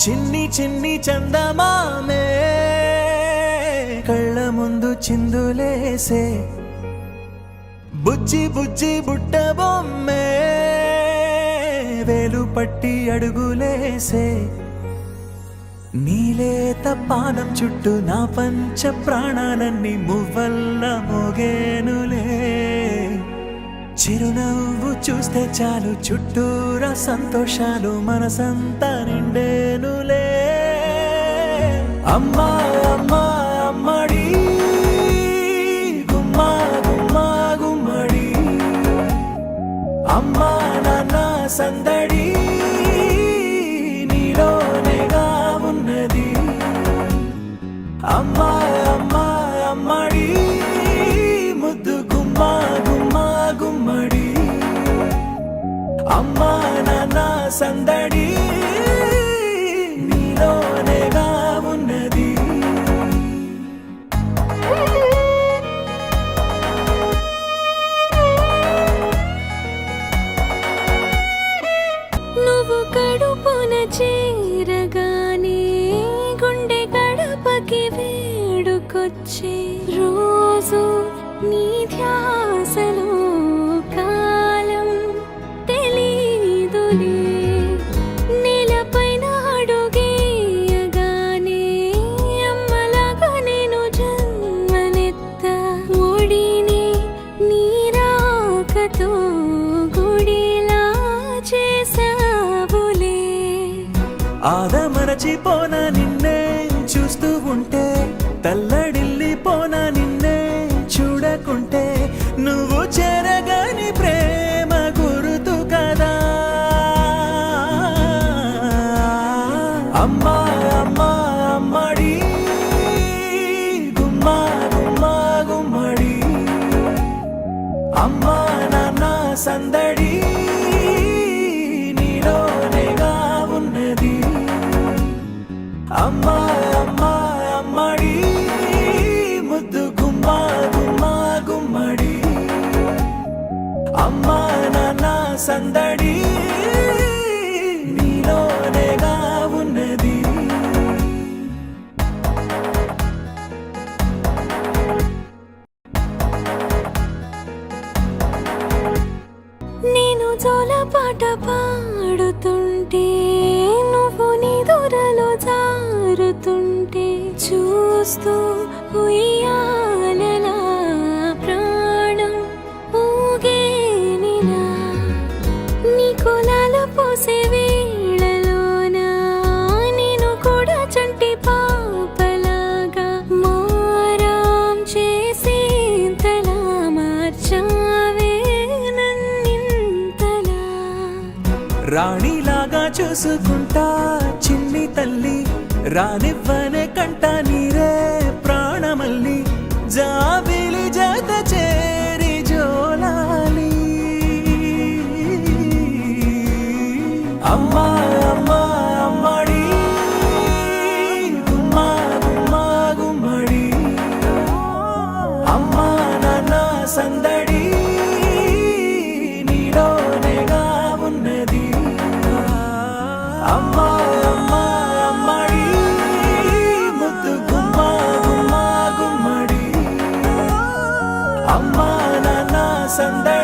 చిన్ని చిన్ని చందమామే కళ్ళ ముందు చిందులేసే బుజ్జి బుజ్జి బుట్ట బొమ్మే వేలు పట్టి అడుగులేసే నీలేత పానం చుట్టూ నా పంచ ప్రాణాలన్నీ మువ్వల్ల మోగేనులే చిరునవ్వు చూస్తే చాలు చుట్టూరా సంతోషాలు మనసంతా నిండేనులే అమ్మా అమ్మా అమ్మడి గుమ్మా గుమ్మా గుమ్మడి అమ్మా నాన్న సందడి నీలోనేగా ఉన్నది అమ్మా అమ్మా అమ్మడి ముద్దు గుమ్మా గుమ్మా గుమ్మడి అమ్మా నాన్న సందడి నీలోనేగా ఉన్నది నువ్వు కడుపున చేరగానే గుండె గడపకి వేడుకొచ్చే రోజు నీ ధ్యాసలో కాలం తెలీదులే నేలపైన అడుగేయగానే అమ్మలాగా నేను జన్మనెత్త ఒడిని నీరాకతో గుడిలా చేసావులే ఆదమరచిపోన నిన్నే చూస్తూ ఉంటే తల్లడిల్లిపోన నిన్నే చూడకుంటే నువ్వు చెరగని ప్రేమ గురుతు కదా అమ్మా అమ్మా అమ్మడి గుమ్మా గుమ్మా గుమ్మడి అమ్మా నాన్న సందడి నీలోనేగా ఉన్నది అమ్మా అమ్మా అమ్మడి ముద్దు గుమ్మా గుమ్మా గుమ్మడి అమ్మా నాన్న సందడి నీలోనేగా ఉన్నది నేను జోలపాట పాడుతుంటే నువ్వు నీ దూరలో జారుతుంటే చూస్తూ ఉయ్యాలలా ప్రాణం ఊగేనిలా నీ కులాల పోసే వేళలోన నేను కూడా చంటి పాపలాగా మారాం చేసేంతలా మార్చావే నన్నింతలా రాణిలాగా చూసుకుంటా చిన్ని తల్లి రానివ్వనే కంట నీరే ప్రాణమల్లి జాబిలి జత చేరి జోలాలి అమ్మా అమ్మా అమ్మడి గుమ్మా గుమ్మా గుమ్మడి అమ్మా నాన్న సందడి నీలోనేగా ఉన్నది అమ్మా అమ్మా అమ్మడి ముద్దు గుమ్మా గుమ్మా గుమ్మడి అమ్మా నాన్న సందడి